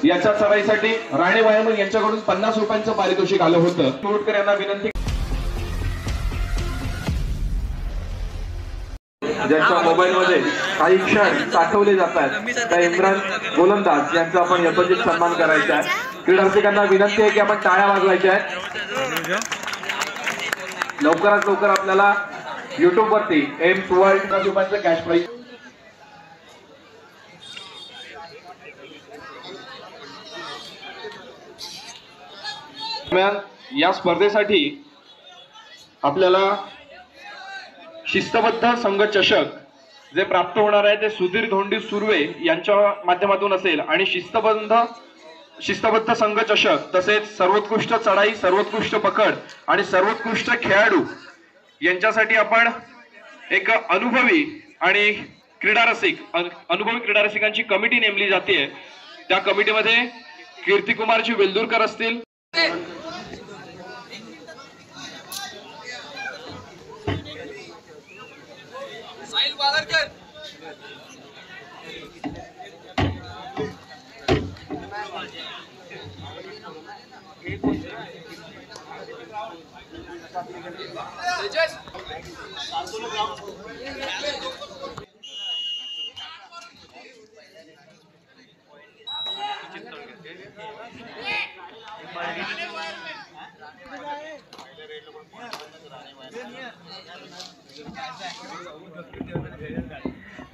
याच्या चढाईसाठी राणे वायमन यांच्याकडून 50 रुपयांचं पारितोषिक आलं होतं. तोडकर यांना विनंती, ज्यांच्या मोबाईल मध्ये काही क्षण साठवले जातात त्या इम्रान गोलंदाज यांचा आपण यथोचित सन्मान करायचा आहे. क्रीडारसिकांना विनंती आहे की आपण टाळ्या वाजवायच्या आहेत. लवकरात लवकर आपल्याला युट्यूब वरती एम्स वर्ल्ड रुपयांचं कॅश प्राइज. या स्पर्धेसाठी आपल्याला शिस्तबद्ध संघ चषक जे प्राप्त होणार आहे ते सुधीर धोंडी सुर्वे यांच्या माध्यमातून असेल आणि शिस्तबद्ध संघ चषक तसेच सर्वोत्कृष्ट चढाई, सर्वोत्कृष्ट पकड आणि सर्वोत्कृष्ट खेळाडू यांच्यासाठी आपण एक अनुभवी क्रीडारसिकांची कमिटी नेमली जाते. त्या कमिटीमध्ये कीर्तिकुमारजी वेलदुरकर असतील,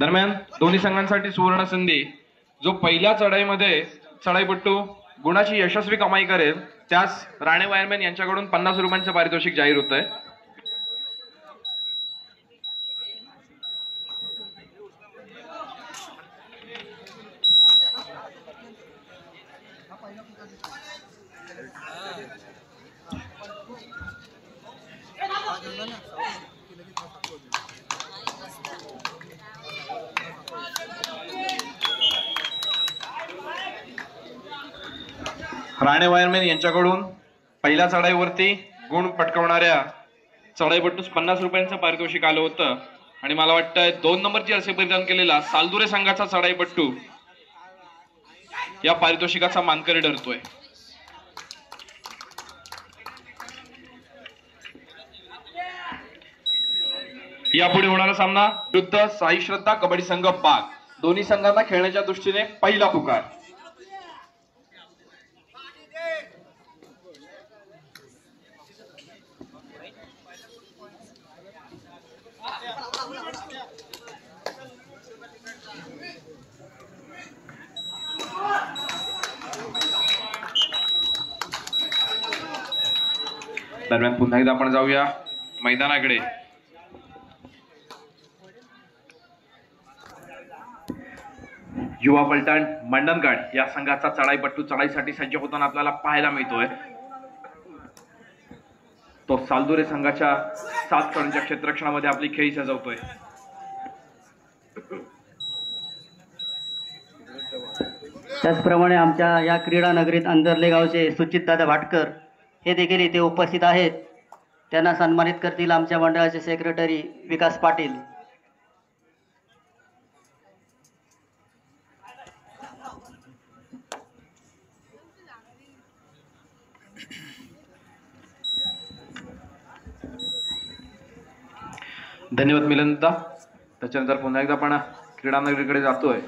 दरम्यान दोन्ही संघांसाठी सुवर्ण संधी. जो पहिल्या चढाईमध्ये चढाईपट्टू गुणाची यशस्वी कमाई करेल त्यास राणे वायरमॅन यांच्याकडून 50 रुपयांचं पारितोषिक जाहीर होत आहे. राणे वायरमॅन यांच्याकडून पहिल्या चढाईवरती गुण पटकावणाऱ्या चढाईपट्टूस 50 रुपयांचं पारितोषिक आलं होतं आणि मला वाटतंय 2 नंबरची जर्सी परिधान केलेला सालदुरे संघाचा चढाईपट्टू या पारितोषिकाचा मानकरी ठरतोय. यापुढे होणारा सामना विरुद्ध साई श्रद्धा कबड्डी संघ बाग. दोन्ही संघांना खेळण्याच्या दृष्टीने पहिला पुकार. दरम्यान पुन्हा एकदा आपण जाऊया मैदानाकडे. युवा पलटण मंडणगड या संघाचा चढाईपट्टू चढाईसाठी सज्ज होताना आपल्याला पाहायला मिळतोय. तो सालदुरे संघाच्या 7 खेळांच्या क्षेत्ररक्षणामध्ये आपली खेळी सजवतोय. त्याचप्रमाणे आमच्या या क्रीडा नगरीत अंजर्ले गावचे सुचितदादा भाटकर हे देखील इथे उपस्थित आहेत. त्यांना सन्मानित करतील आमच्या मंडळाचे सेक्रेटरी विकास पाटील. धन्यवाद मिलनदा. त्याच्यानंतर पुन्हा एकदा आपण क्रीडा नगरीकडे जातोय.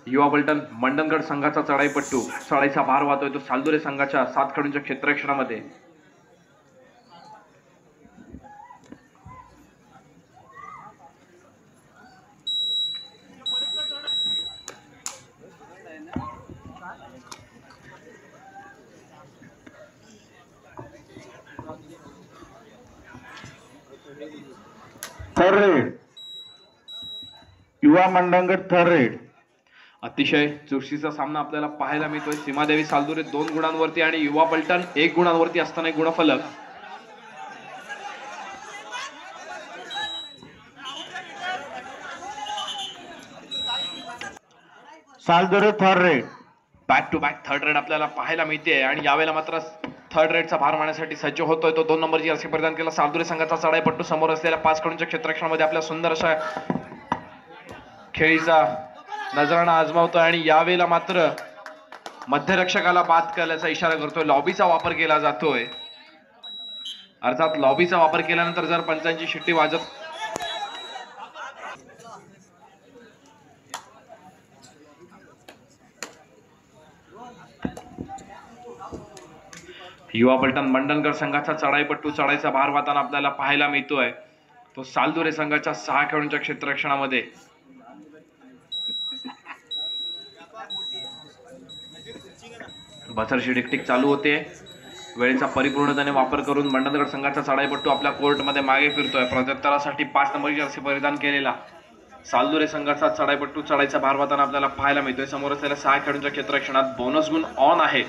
युवा पलटण मंडणगड संघाचा चढाईपट्टू चढाईचा भार वाहतोय तो सालदुरे संघाच्या 7 खेळाडूंच्या क्षेत्ररक्षणामध्ये. थर्ड रेड युवा मंडणगड थर्ड रेड. अतिशय चुरशीचा सामना आपल्याला पाहायला मिळतोय. सीमादेवी सालदुरे 2 गुणांवरती आणि युवा पलटण 1 गुणांवरती असताना एक गुणफलक. Saldure third raid. Back to back third raid आपल्याला पाहायला मिळते आणि यावेळेला मात्र थर्ड रेडचा भार मारण्यासाठी सज्ज होतोय तो 2 नंबरची जर्सी परिधान केला सालदुरे संघाचा चढाईपट्टू. समोर असलेल्या 5 खेळाडूंच्या क्षेत्ररक्षणामध्ये आपल्या सुंदर अशा खेळीचा नजराणा आजमावतोय आणि यावेळेला मात्र मध्यरक्षकाला बाद करण्याचा इशारा करतोय. लॉबीचा वापर केला जातोय. अर्थात लॉबीचा वापर केल्यानंतर जर पंचांची शिट्टी वाजत युवा पलटण मंडणगड संघाचा चढाईपट्टू चढाईचा भार वाहताना आपल्याला पाहायला मिळतोय. तो सालदुरे संघाच्या 6 खेळाडूंच्या क्षेत्ररक्षणामध्ये बथरशी टिकटिक चालू होते. वेळेचा परिपूर्णतेने वापर करून मंडणगड संघाचा चढाईपट्टू आपल्या कोर्टमध्ये मागे फिरतोय. प्रत्युत्तरासाठी 5 नंबरची जर्सी परिधान केलेला सालदुरे संघाचा चढाईपट्टू चढाईचा भार वाहताना आपल्याला पाहायला मिळतोय. समोर असलेल्या 6 खेळाडूंच्या क्षेत्ररक्षणात बोनस गुण ऑन आहे.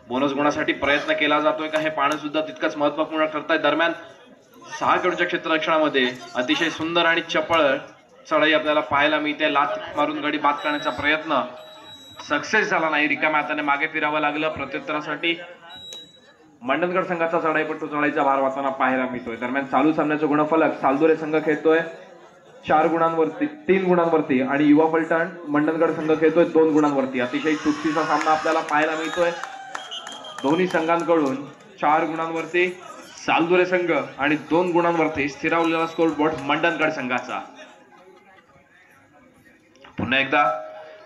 बोनस गुणासाठी प्रयत्न केला जातोय का हे पाहणं सुद्धा तितकंच महत्वपूर्ण ठरतंय. दरम्यान 6 खेळाडूंच्या क्षेत्ररक्षणामध्ये अतिशय सुंदर आणि चपळ चढाई आपल्याला पाहायला मिळते. लाथ मारून गडी बाद करण्याचा प्रयत्न सक्सेस झाला नाही. रिकाम्या हाताने मागे फिरावं लागलं. प्रत्युत्तरासाठी मंडणगड संघाचा चढाईपट्टू चढाईचा भार वाहताना पाहायला मिळतोय. दरम्यान चालू सामन्याचं गुणफलक सालदुरे संघ खेळतोय 4 गुणांवरती 3 गुणांवरती आणि युवा पलटण मंडणगड संघ खेळतोय 2 गुणांवरती. अतिशय चुरशीचा सामना आपल्याला पाहायला मिळतोय. दोन्ही संघांकडून 4 गुणांवरती सालदुरे संघ आणि 2 गुणांवरती स्थिरावलेला स्कोर बोर्ड मंडणगड संघाचा. पुन्हा एकदा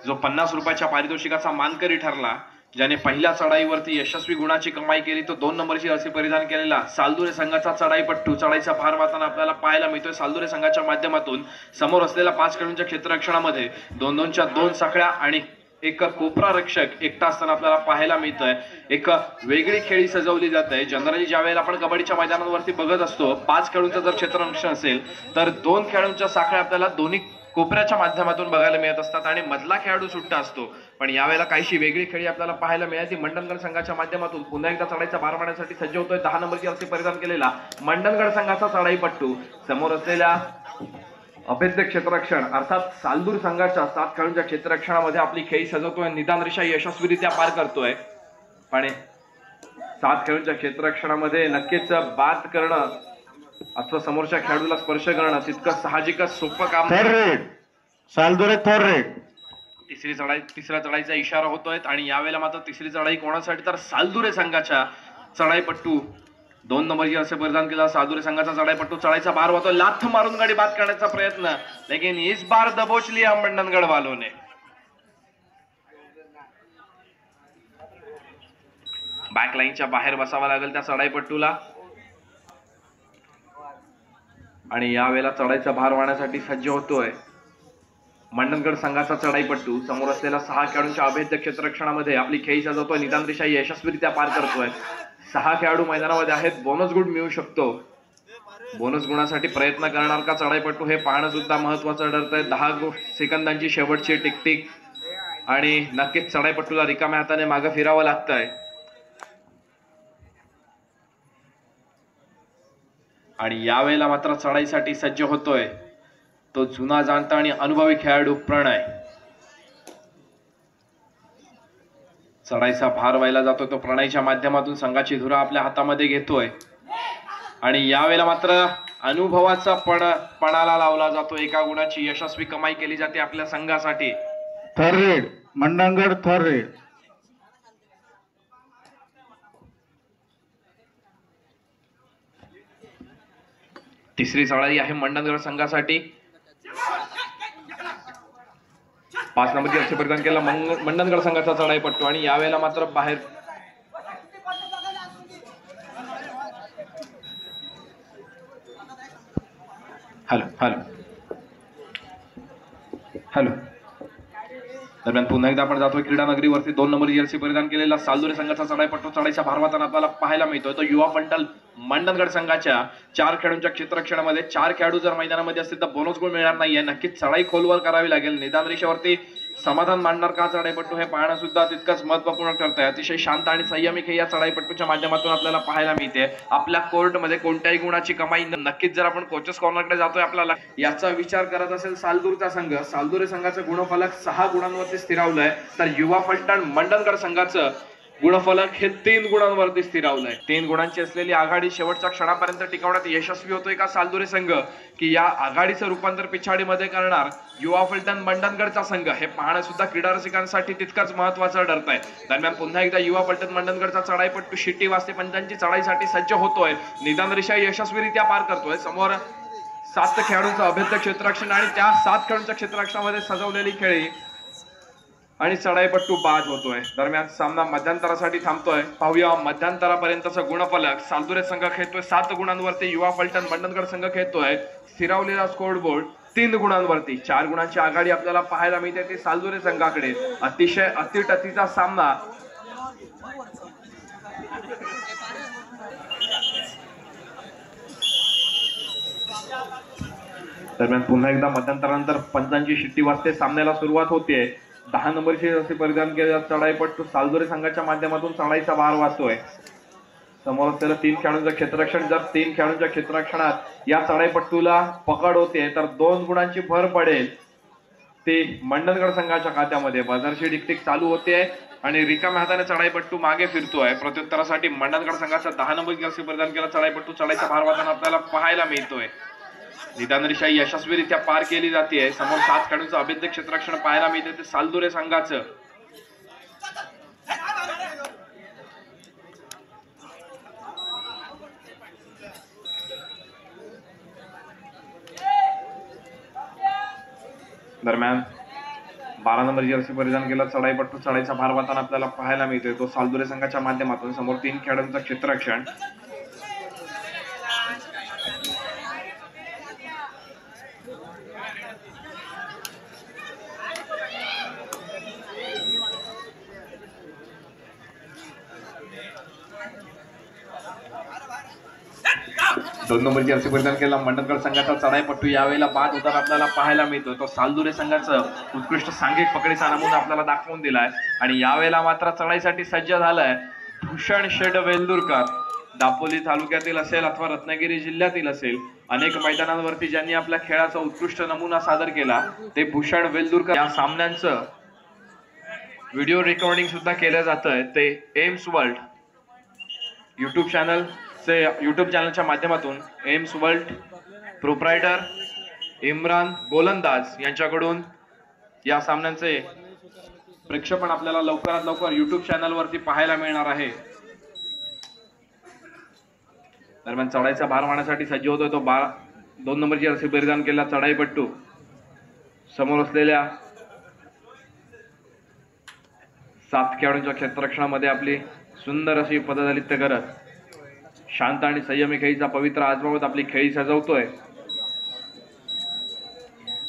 जो 50 रुपयाच्या पारितोषिकाचा मानकरी ठरला, ज्याने पहिल्या चढाईवरती यशस्वी गुणाची कमाई केली, तो 2 नंबरची जर्सी परिधान केलेला सालदुरे संघाचा चढाईपट्टू चढाईचा भार वाहताना आपल्याला पाहायला मिळतोय. सालदुरे संघाच्या माध्यमातून समोर असलेल्या 5 खेळाडूंच्या क्षेत्ररक्षणामध्ये 2-2च्या 2 साखळ्या आणि एक कोपरा रक्षक एकटा असताना आपल्याला पाहायला मिळतंय. एक वेगळी खेळी सजवली जाते. जनरली ज्या वेळेला आपण कबड्डीच्या मैदानावरती बघत असतो 5 खेळाडूंचं जर क्षेत्ररक्षण असेल तर 2 खेळाडूंच्या साखळ्या आपल्याला दोन्ही कोपऱ्याच्या माध्यमातून बघायला मिळत असतात आणि मधला खेळाडू सुट्टा असतो. पण यावेळेला काहीशी वेगळी खेळी आपल्याला पाहायला मिळाली. मंडणगड संघाच्या माध्यमातून पुन्हा एकदा चढाईचा भार मारण्यासाठी सज्ज होतोय. 10 नंबरची जर्सी परिधान केलेला मंडणगड संघाचा चढाईपट्टू समोर असलेल्या अभेद्य क्षेत्ररक्षण अर्थात सालदूर संघाच्या 7 खेळाडूंच्या क्षेत्ररक्षणामध्ये आपली खेळी सजवतोय. निदान रेषा यशस्वीरित्या पार करतोय. पण 7 खेळाडूंच्या क्षेत्ररक्षणामध्ये नक्कीच बाद करणं अथवा समोरच्या खेळाडूला स्पर्श करणं तितकं साहजिकच सोपं काम नाही. सालदुरे थर्ड रेड. तिसऱ्या चढाईचा इशारा होतोय आणि यावेळेला मात्र तिसरी चढाई कोणासाठी तर सालदुरे संघाच्या चढाईपट्टू 2 नंबरची असे परिधान केला. सालदुरे संघाचा चढाईपट्टू चढाईचा भार वाहतो. लाथ मारून गाडी बाद करण्याचा प्रयत्न, लेकिन इस बार दबोच लिया मंडणगड वालों ने. बॅकलाईनच्या बाहेर बसावं लागेल त्या चढाईपट्टूला आणि यावेळेला चढाईचा भार वाहण्यासाठी सज्ज होतोय मंडणगड संघाचा चढाईपट्टू. समोर असलेल्या 6 खेळाडूंच्या अभेद्य क्षेत्ररक्षणामध्ये आपली खेळी सजवतोय. निदान रेषा यशस्वीरित्या पार करतोय. 6 खेळाडू मैदानामध्ये आहेत. बोनस गुण मिळू शकतो. बोनस गुणासाठी प्रयत्न करणार का चढाईपट्टू हे पाहणं सुद्धा महत्वाचं ठरतंय. 10 सेकंदांची शेवटची टिकटिक आणि नक्कीच चढाईपट्टूला रिकाम्या हाताने मागे फिरावं लागतंय. आणि यावेळेला मात्र चढाईसाठी सज्ज होतोय तो जुना जाणता आणि अनुभवी खेळाडू प्रणय. चढाईचा भार व्हायला जातो तो प्रणयच्या माध्यमातून संघाची धुरा आपल्या हातामध्ये घेतोय आणि यावेळेला मात्र अनुभवाचा पणाला लावला जातो. 1 गुणाची यशस्वी कमाई केली जाते आपल्या संघासाठी. Third raid Mandangad third red. तिसरी चढाई आहे मंडणगड संघासाठी. 5 नंबरची असे परिधान केला मंडणगड संघाचा चढाईपट्टू आणि यावेळेला मात्र बाहेर हॅलो हॅलो हॅलो. दरम्यान पुन्हा एकदा आपण जातोय क्रीडा नगरीवरती. 2 नंबर जर्सी परिधान केलेला सालदुरे संघाचा चढाईपट्टू चढाईच्या भार वाहताना आपल्याला पाहायला मिळतोय. तो युवा पलटण मंडणगड संघाच्या 4 खेळाडूंच्या क्षेत्ररक्षणामध्ये 4 खेळाडू जर मैदानामध्ये असतील तर बोनस गुण मिळणार नाहीये. नक्कीच चढाई खोलवर करावी लागेल. निदान रेषेवरती समाधान मांडणार का चढाईपट्टू हे पाहणं सुद्धा तितकंच महत्वपूर्ण ठरतंय. अतिशय शांत आणि संयमी खेळी या चढाईपट्टूच्या माध्यमातून आपल्याला पाहायला मिळते. आपल्या कोर्टमध्ये कोणत्याही गुणाची कमाई नक्कीच जर आपण कोचेस कॉर्नरकडे जातोय आपल्याला याचा विचार करत असेल सालदूरचा संघ. सालदुरे संघाचं गुणफलक 6 गुणांवरती स्थिरावलंय तर युवा पलटण मंडणगड संघाचं गुणफलक हे 3 गुणांवरती स्थिरावलंय. 3 गुणांची असलेली आघाडी शेवटच्या क्षणापर्यंत टिकवण्यात यशस्वी होतोय का सालदुरे संघ, की या आघाडीचं रूपांतर पिछाडीमध्ये करणार युवा फलटण मंडणगडचा संघ, हे पाहणं सुद्धा क्रीडा रसिकांसाठी तितकंच महत्वाचं ठरत आहे. दरम्यान पुन्हा एकदा युवा फलटण मंडणगडचा चढाईपट्टू शिट्टी वाजते पंचांची चढाईसाठी सज्ज होतोय. निदान रेषा यशस्वीरित्या पार करतोय. समोर 7 खेळाडूंचं अभेद्य क्षेत्ररक्षण आणि त्या 7 खेळाडूंच्या क्षेत्ररक्षणामध्ये सजवलेली खेळी आणि चढाईपट्टू बाद होतोय. दरम्यान सामना मध्यंतरासाठी थांबतोय. पाहूया मध्यंतरापर्यंतचा गुणफलक. सालदुरे संघ खेळतोय 7 गुणांवरती, युवा फलटण मंडणगड संघ खेळतोय स्थिरावलेला स्कोरबोर्ड 3 गुणांवरती. 4 गुणांची आघाडी आपल्याला पाहायला मिळते ती सालदुरे संघाकडे. अतिशय अतिटतीचा सामना. दरम्यान पुन्हा एकदा मध्यंतरानंतर पंचांची शिट्टी वाजते. सामन्याला सुरुवात होते. 10 नंबरची जसे परिधान केलेला चढाईपट्टू सालदुरे संघाच्या माध्यमातून चढाईचा भार वाचतोय. समोर असलेलं 3 खेळाडूंचं क्षेत्ररक्षण. जर 3 खेळाडूंच्या क्षेत्ररक्षणात या चढाईपट्टूला पकड होते तर 2 गुणांची भर पडेल ते मंडणगड संघाच्या खात्यामध्ये. बझरची डिकटिक चालू होते आणि रिकाम्या हाताने चढाईपट्टू मागे फिरतोय. प्रत्युत्तरासाठी मंडणगड संघाचा 10 नंबर जर्सी परिधान केला चढाईपट्टू चढाईचा भार वाचताना आपल्याला पाहायला मिळतोय. निदान रेषा यशस्वीरित्या पार केली जाते. समोर 7 खेळाडूंचं अभेद्य क्षेत्ररक्षण पाहायला मिळते ते सालदुरे संघाचं. दरम्यान 12 नंबर जर्सी परिधान केला चढाईपट्टू चढाईचा भार वाचताना आपल्याला पाहायला मिळतोय तो सालदुरे संघाच्या माध्यमातून. समोर 3 खेळाडूंचं क्षेत्ररक्षण. दोन नंबर जर्सी परिधान केला मंडणगड संघाचा चढाईपट्टू यावेळेला बाद होताना आपल्याला पाहायला मिळतो तो सालदुरे संघाचं उत्कृष्ट सांघिक पकडीचा नमुना आपल्याला दाखवून दिलाय. आणि यावेळेला मात्र चढाईसाठी सज्ज झालाय भूषण शेड वेल्दुरकर. दापोली तालुक्यातील असेल अथवा रत्नागिरी जिल्ह्यातील असेल, अनेक मैदानांवरती ज्यांनी आपल्या खेळाचा उत्कृष्ट नमुना सादर केला ते भूषण वेल्दुरकर. या सामन्यांचं व्हिडिओ रेकॉर्डिंग सुद्धा केलं जातंय ते एम्स वर्ल्ड युट्यूब चॅनलच्या माध्यमातून. एम्स वर्ल्ड प्रोप्रायटर इम्रान गोलंदाज यांच्याकडून या सामन्यांचे प्रेक्षेपण आपल्याला लवकरात लवकर युट्यूब चॅनलवरती पाहायला मिळणार आहे. दरम्यान चढाईचा भार वाहण्यासाठी सज्ज होतोय तो 2 नंबरची जर्सी परिधान केला चढाईपट्टू. समोर असलेल्या 7 खेळाडूंच्या क्षेत्ररक्षणामध्ये आपली सुंदर अशी पददलित करत शांत आणि संयमी खेळीचा पवित्र आजमावत आपली खेळी सजवतोय.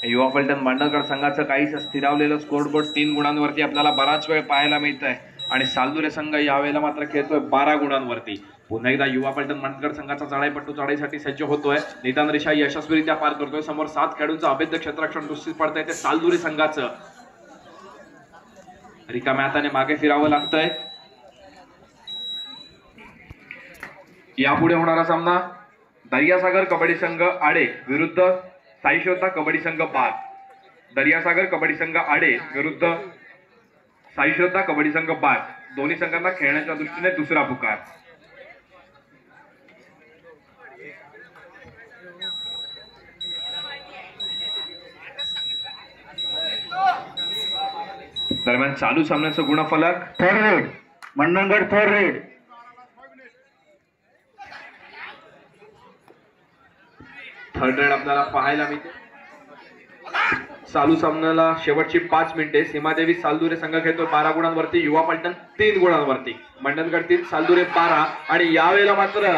युवा फलटण मंडणगड संघाचं काहीच स्थिरावलेलं स्कोरबोर्ड 3 गुणांवरती आपल्याला बराच वेळ पाहायला मिळत आहे. आणि सालदुरे संघ यावेळेला मात्र खेळतोय 12 गुणांवरती. पुन्हा एकदा युवा फलटण मंडणगड संघाचा चढाईपट्टू चढाईसाठी सज्ज होतोय. निदान रेषा यशस्वीरित्या पार करतोय. समोर 7 खेळाडूंचं अभेद्य क्षेत्ररक्षण दुसरीत पडतंय ते सालदुरे संघाचं. रिकाम्या हाताने मागे फिरावं लागतंय. यापुढे होणारा सामना दर्यासागर कबड्डी संघ आडे विरुद्ध साईश्रद्धा कबड्डी संघ बाद. दर्यासागर कबड्डी संघ आडे विरुद्ध साईश्रद्धा कबड्डी संघ बाद. दोन्ही संघांना खेळण्याच्या दृष्टीने दुसरा पुकार. दरम्यान चालू सामन्याचं गुणफलक third raid Mandangad third raid. Third raid आपल्याला पाहायला मिळते. चालू सामन्याला शेवटची 5 मिनिटे. सीमादेवी सालदुरे संघ खेळतो 12 गुणांवरती, युवा फलटण 3 गुणांवरती. मंडणगड 3 सालदुरे 12. आणि यावेळेला मात्र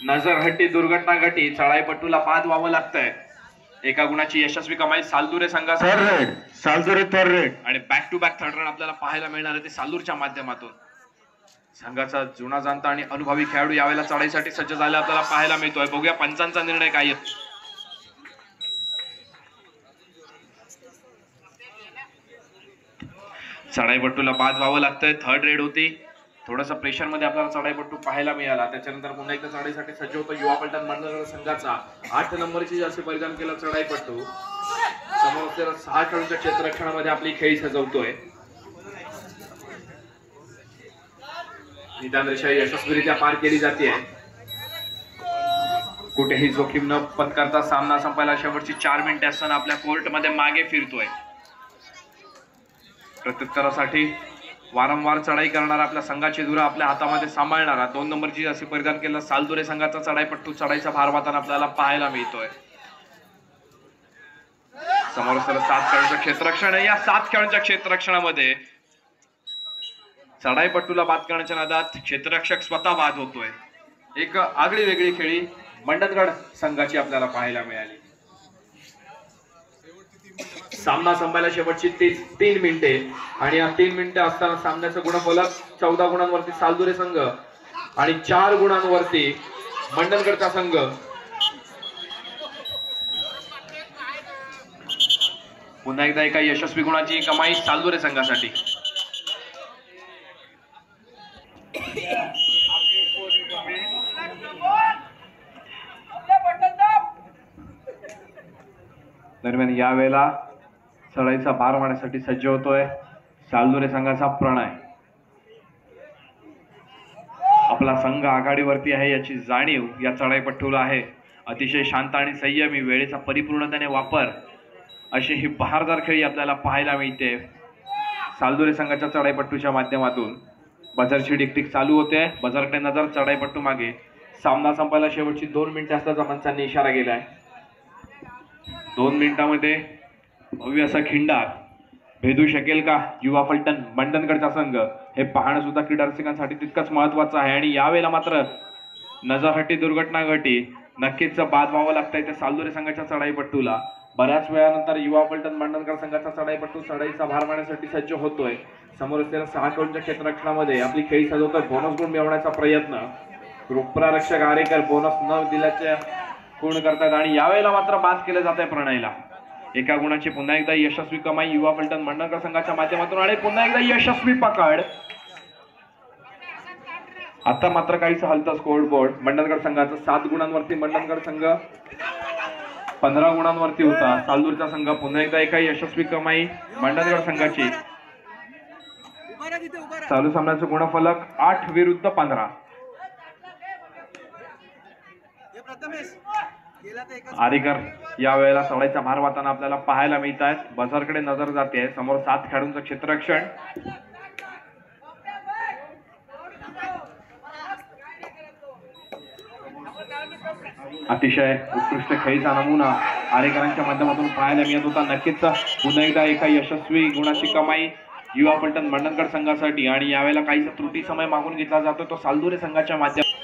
नजरहट्टी दुर्घटना घटी चढाईपट्टूला बाद व्हावं लागतंय. 1 गुणाची यशस्वी कमाई सालदुरे संघाचा. Third raid Saldure third raid. आणि back to back third raid आपल्याला पाहायला मिळणार आहे ते सालूरच्या माध्यमातून. संघाचा जुना जाणता आणि अनुभवी खेळाडू यावेळेला चढाईसाठी सज्ज झाला आपल्याला पाहायला मिळतोय. बघूया पंचांचा निर्णय काय आहे. चढाईपट्टूला बाद व्हावं लागतंय. थर्ड रेड होती. थोडंसं प्रेशर मध्ये आपल्याला चढाईपट्टू पाहायला मिळाला. त्याच्यानंतर पुन्हा एकदा चढाईसाठी सज्ज होतो युवा फलटण मंडणगड संघाचा 8 नंबरची जर्सी परिधान केला चढाईपट्टू. समोर असलेल्या 6 खेळाडूंच्या क्षेत्ररक्षणामध्ये आपली खेळी सजवतोय. निदान रेषा यशस्वीरित्या पार केली जाते. कुठेही जोखीम न पत्करता सामना संपायला शेवटची 4 मिनिटे असताना आपल्या कोर्टमध्ये मागे फिरतोय. प्रत्युत्तरासाठी वारंवार चढाई करणारा आपल्या संघाची धुरा आपल्या हातामध्ये सांभाळणारा 2 नंबरची असे परिधान केलं सालदुरे संघाचा चढाईपट्टू चढाईचा भार वाहताना आपल्याला पाहायला मिळतोय. समोर 7 खेळांचं क्षेत्ररक्षण आहे. या 7 खेळांच्या क्षेत्ररक्षणामध्ये चढाईपट्टूला बाद करण्याच्या नादात क्षेत्ररक्षक स्वतः बाद होतोय. एक आगळी वेगळी खेळी मंडणगड संघाची आपल्याला पाहायला मिळाली. सामना संपायला शेवटची 3 मिनिटे आणि या 3 मिनिटे असताना सामन्याचं गुणफलक 14 गुणांवरती सालदुरे संघ आणि 4 गुणांवरती मंडणगडचा संघ. पुन्हा एकदा एका यशस्वी गुणाची कमाई सालदुरे संघासाठी. दरम्यान यावेळेला चढाईचा भार वाहण्यासाठी सज्ज होतोय सालदुरे संघाचा प्रणय. आपला संघ आघाडीवरती आहे याची जाणीव या चढाईपट्टूला आहे. अतिशय शांत आणि संयमी, वेळेचा परिपूर्णतेने वापर अशी ही बहारदार खेळी आपल्याला पाहायला मिळते सालदुरे संघाच्या चढाईपट्टूच्या माध्यमातून. बझरची डिकटिक चालू होते. बझरकडे नजर, चढाईपट्टू मागे. सामना संपायला शेवटची 2 मिनिटे असल्याचा मंचांनी इशारा केलाय. 2 मिनिटांमध्ये भव्य असा खिंडार भेदू शकेल का युवा फलटण मंडणगडचा संघ, हे पाहणं सुद्धा क्रीडा रसिकांसाठी तितकंच महत्वाचं आहे. आणि यावेळेला मात्र नजरहटी दुर्घटना घटी. नक्कीच बाद व्हावं लागतंय त्या सालदुरे संघाच्या चढाईपट्टूला. बऱ्याच वेळानंतर युवा फलटण मंडणगड संघाचा चढाईपट्टू चढाईचा भार मारण्यासाठी सज्ज होतोय. समोर असलेल्या 6 खेळांच्या क्षेत्ररक्षणामध्ये आपली खेळी सजवतोय. बोनस गुण मिळवण्याचा प्रयत्न. गृहरक्षक आरेकर बोनस न दिल्याचे पूर्ण करतात आणि यावेळेला मात्र बाद केले जात आहे प्रणयला. एका गुणाची पुन्हा एकदा यशस्वी कमाई युवा फलटण मंडणगड संघाच्या माध्यमातून आणि पुन्हा एकदा यशस्वी पकड. आता मात्र काहीच हलतं स्कोर बोर्ड. मंडणगड संघाचा 7 गुणांवरती मंडणगड संघ 15 गुणांवरती होता. सालदुरेचा संघ पुन्हा एकदा एका यशस्वी कमाई मंडणगड संघाची. चालू सामन्याचं गुणफलक 8 विरुद्ध 15. आरेकर यावेळेला चढाईचा भार वाहताना आपल्याला पाहायला मिळत आहेत. बझरकडे नजर जाते. समोर 7 खेळाडूंचं क्षेत्ररक्षण. अतिशय उत्कृष्ट खेळीचा नमुना आरेकरांच्या माध्यमातून पाहायला मिळत होता. नक्कीच पुन्हा एकदा एका यशस्वी गुणाची कमाई युवा फलटण मंडणगड संघासाठी. आणि यावेळेला काहीसा त्रुटी समय मागून घेतला जातो तो सालदुरे संघाच्या माध्यमातून.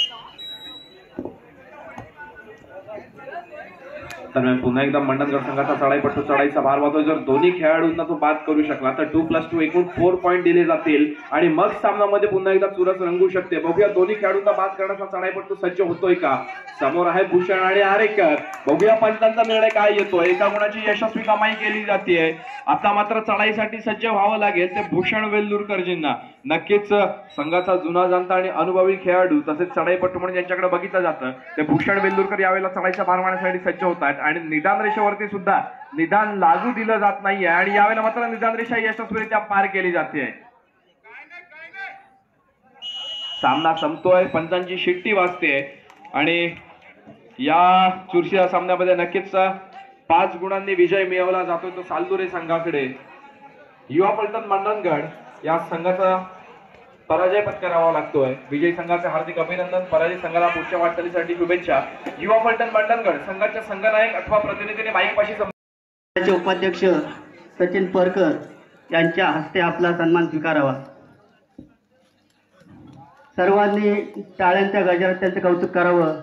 दरम्यान पुन्हा एकदा मंडणगड संघाचा चढाईपट्टू चढाईचा भार वाहतोय. जर दोन्ही खेळाडूंना तो बाद करू शकला तर 2+2 एकूण 4 पॉईंट दिले जातील आणि मग सामन्यामध्ये पुन्हा एकदा चुरस रंगू शकते. बघूया दोन्ही खेळाडूंना बाद करण्याचा चढाईपट्टू सज्ज होतोय का. समोर आहे भूषण आणि आरेकर. बघूया पंचांचा निर्णय काय येतोय. एका गुणाची यशस्वी कमाई केली जाते. आता मात्र चढाईसाठी सज्ज व्हावं लागेल ते भूषण वेल्लुरकरजींना. नक्कीच संघाचा जुना जाणता आणि अनुभवी खेळाडू तसेच चढाईपट्टू म्हणून ज्यांच्याकडे बघितलं जातं ते भूषण वेल्लुरकर यावेळेला चढाईचा भार मारण्यासाठी सज्ज होत आहेत. आणि निदान रेषेवरती सुद्धा निदान लागू दिलं जात नाहीये आणि यावेळेला मात्र निदान रेषा यशस्वीरित्या पार केली जाते. सामना संपतोय. पंचांची शिट्टी वाजते आणि या चुरशीच्या सामन्यामध्ये नक्कीच 5 गुणांनी विजय मिळवला जातोय तो सालदुरे संघाकडे. युवा फलटण मंडणगड या संघाचा पराजय पत्करावा लागतोय. विजयी संघाचे हार्दिक अभिनंदन. पराजय संघाला पुढच्या वाटचालीसाठी शुभेच्छा. युवा फलटण मंडणगड संघाच्या संघनायक अथवा प्रतिनिधीने माईकपाशी उपाध्यक्ष सचिन परकर यांच्या हस्ते आपला सन्मान स्वीकारावा. सर्वांनी टाळ्यांच्या गजरात त्यांचं कौतुक करावं.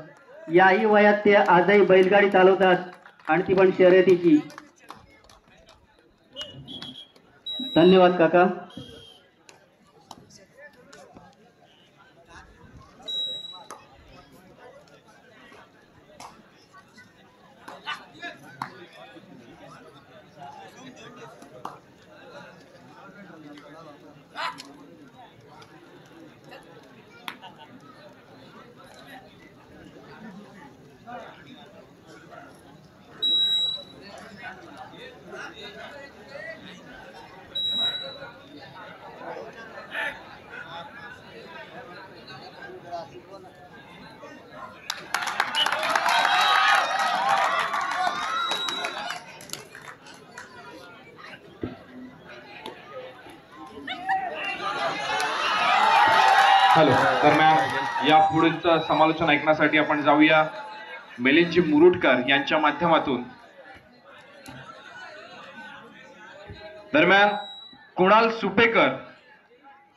याही वयात ते आजही बैलगाडी चालवतात आणि ती पण शर्यतीची. धन्यवाद काका. हॅलो. दरम्यान या पुढील समालोचन ऐकण्यासाठी आपण जाऊया मिलिंदजी मुरुडकर यांच्या माध्यमातून. दरम्यान कुणाल सुपेकर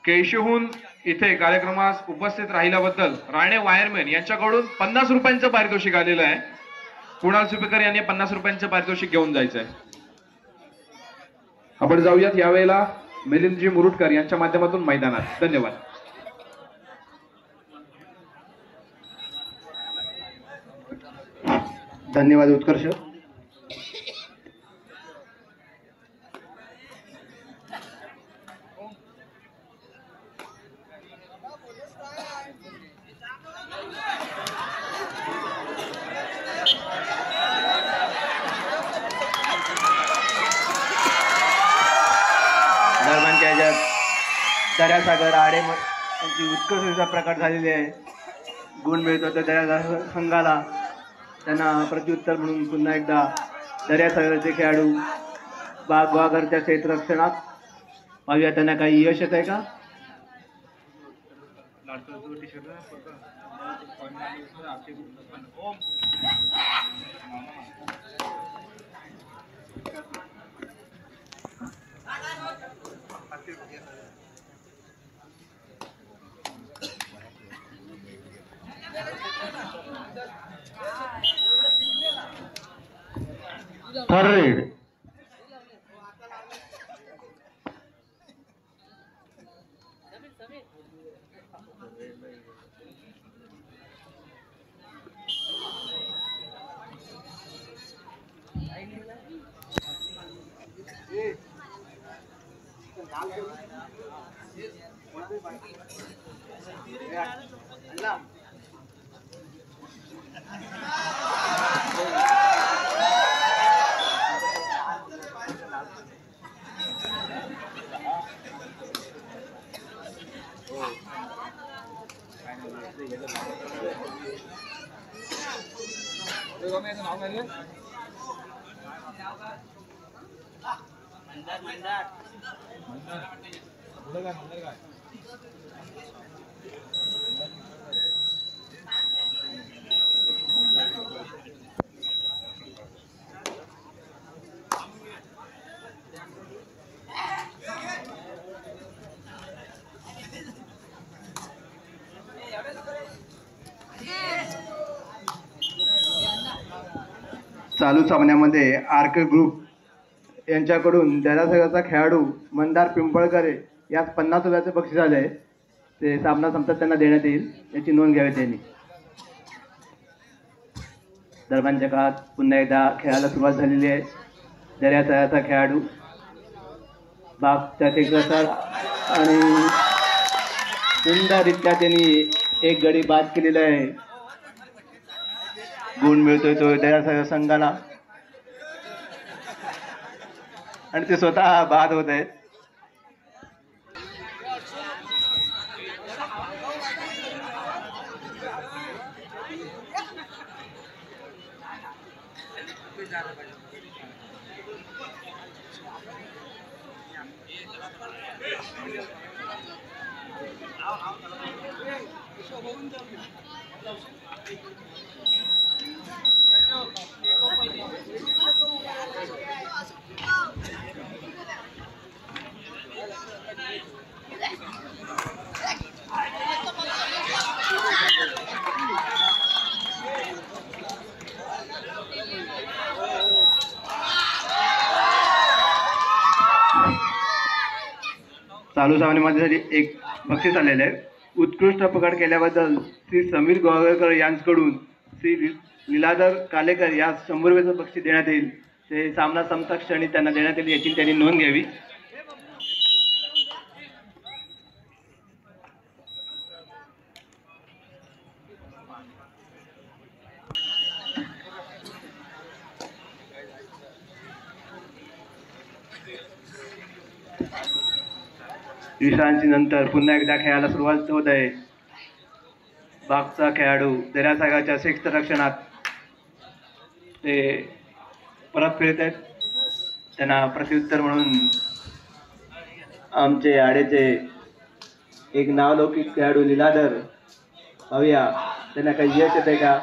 केशहून इथे कार्यक्रमास उपस्थित राहिल्याबद्दल राणे वायरमॅन यांच्याकडून 50 रुपयांचं पारितोषिक आलेलं आहे. कुणाल सुपेकर यांनी 50 रुपयांचं पारितोषिक घेऊन जायचं आहे. आपण जाऊयात यावेळेला मिलिंदजी मुरुडकर यांच्या माध्यमातून मैदानात. धन्यवाद. धन्यवाद उत्कर्ष. दरम्यानच्या ह्याच्यात दर्यासागर आडे यांची उत्कर्षता प्रकट झालेली आहे. गुण मिळतो तर दर्यासागर संघाला. त्यांना प्रत्युत्तर म्हणून पुन्हा एकदा दर्यासागरचे खेळाडू वाघरच्या क्षेत्ररक्षणात पाहूया त्यांना काही यश येत आहे का. Third red. चालू सामन्यामध्ये आर्क ग्रुप यांच्याकडून दर्यासागरचा खेळाडू मंदार पिंपळकर यास 50 रुपयाचे बक्षीस आले आहे. ते सामना संपतात त्यांना देण्यात येईल याची नोंद घ्यावी त्यांनी. दरम्यानच्या काळात पुन्हा एकदा खेळायला सुरुवात झालेली आहे. दर्यासागरचा खेळाडू बागच्या टेकसर आणि सुंदररित्या त्यांनी एक गडी बाद केलेला आहे. गुण मिळतोय तो दर्यासागर संघाला आणि ते स्वतः बाद होत आहेत. चालू सामन्यामध्ये एक बक्षीस आलेले आहे. उत्कृष्ट पकड केल्याबद्दल श्री समीर गोवाळकर यांच्याकडून श्री लीलाधर कालेकर यास 100 रुपयाचं बक्षीस देण्यात येईल. ते सामना संपता क्षणी त्यांना देण्यात येईल याची त्यांनी नोंद घ्यावी. विश्रांती नंतर पुन्हा एकदा खेळायला सुरुवात होत आहे. बागचा खेळाडू दर्यासागरच्या क्षेत्ररक्षणात ते परत फिरत आहेत. त्यांना प्रत्युत्तर म्हणून आमचे आडेचे एक नावलौकिक खेळाडू लीलाधर पाहूया त्यांना काही यश येते का.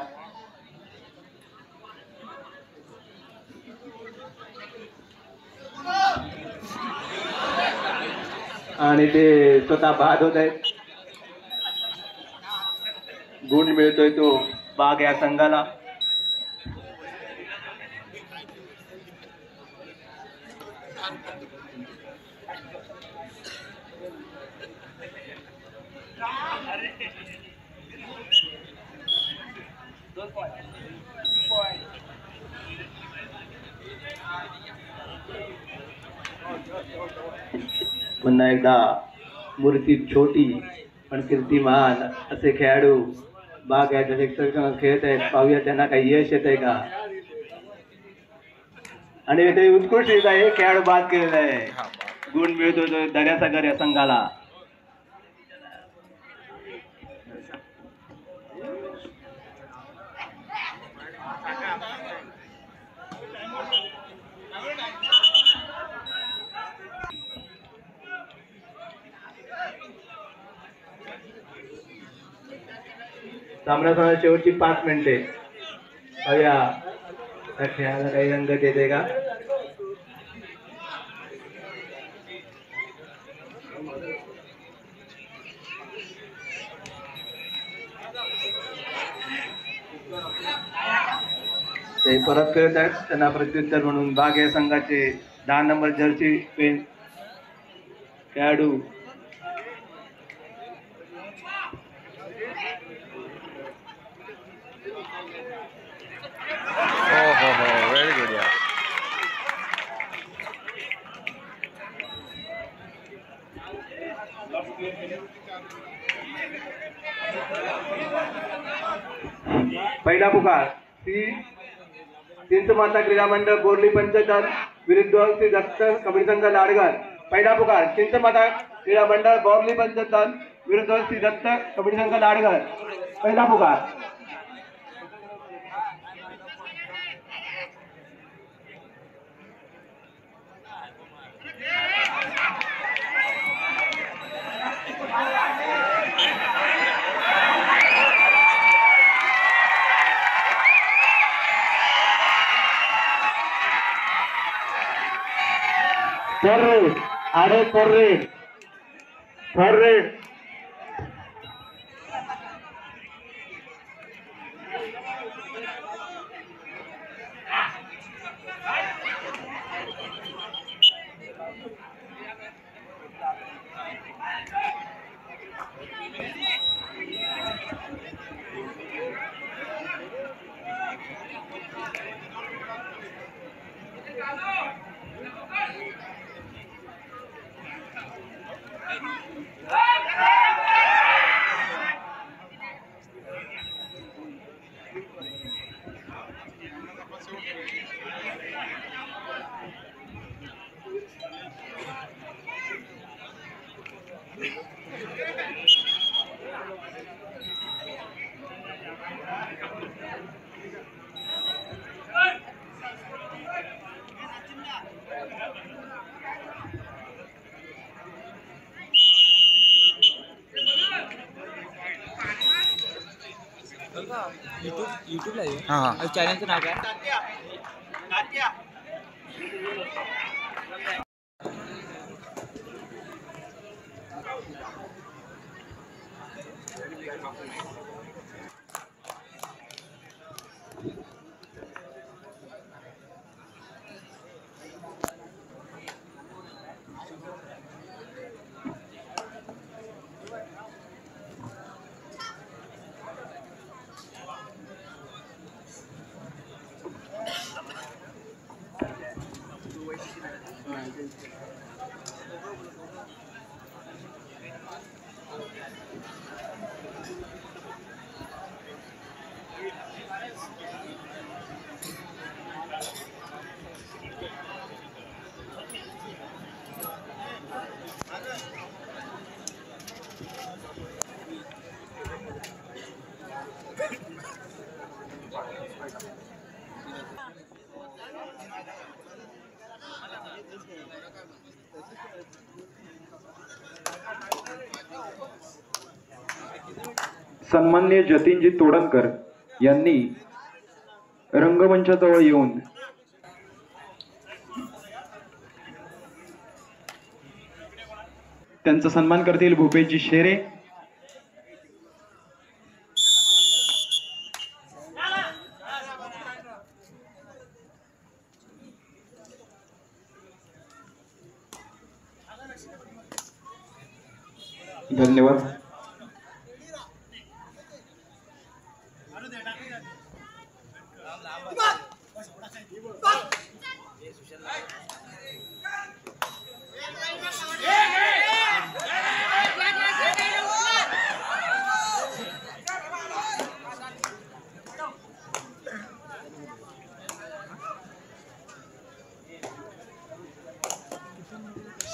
आणि ते स्वतः बाद होत आहेत. गुण मिळतोय तो बाग या संघाला. पुन्हा एकदा मूर्ती छोटी पण कीर्तिमान असे खेळाडू बाग या सेक्टर खेळत आहेत. पाहूया त्यांना काही यश येत आहे का. आणि इथे उत्कृष्ट आहे खेळाडू बाद केलेला आहे. गुण मिळतो दर्यासागर या संघाला. सामना शेवटची 5 मिनिटे. पाहूया त्या खेळाला काही रंगत येते का. ते परत करत आहेत. त्यांना प्रत्युत्तर म्हणून बाग या संघाचे 10 नंबर जर्सी पेन खेळाडू व्हेरी गुड यार. पहिला पुकार चिंचमाता क्रीडा मंडळ बोर्ली पंचगन विरुद्ध श्री दत्त कबड्डी संघ लाडगड. पहिला पुकार चिंचमाता क्रीडा मंडळ बोर्ली पंचगन विरुद्ध श्री दत्त कबड्डी संघ लाडगड. पहिला पुकार. फॉरवर्ड आरे फॉरवर्ड फॉरवर्ड. युट्यूबला आहे चॅनलचं नाव काय. सन्माननीय जतीनजी तोडणकर यांनी रंगमंचाजवळ येऊन त्यांचा सन्मान करतील भूपेशजी शेरे. धन्यवाद.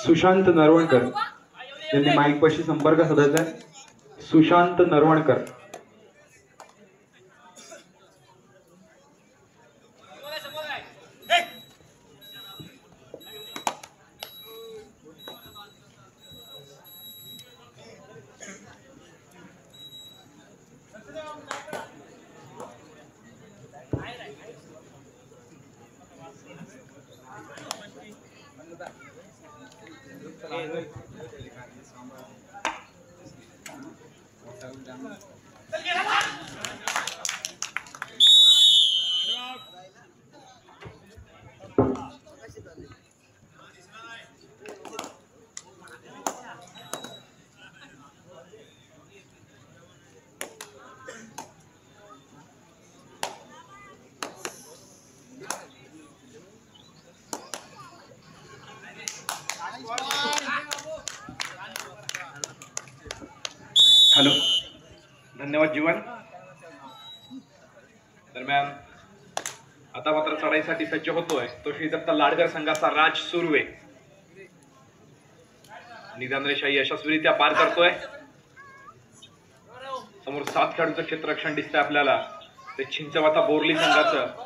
सुशांत नरवणकर यांनी माईक पाशी संपर्क साधायचा आहे. सुशांत नरवणकर. हॅलो, धन्यवाद जीवन. दरम्यान आता मात्र चढाईसाठी सज्ज होतोय तो श्री दत्त लाडकर संघाचा राज सुर्वे. निदान रेषा यशस्वीरित्या पार करतोय. समोर 7 खेळाडूंचं क्षेत्ररक्षण दिसतंय आपल्याला. ते चिंचवाता बोरली संघाचं.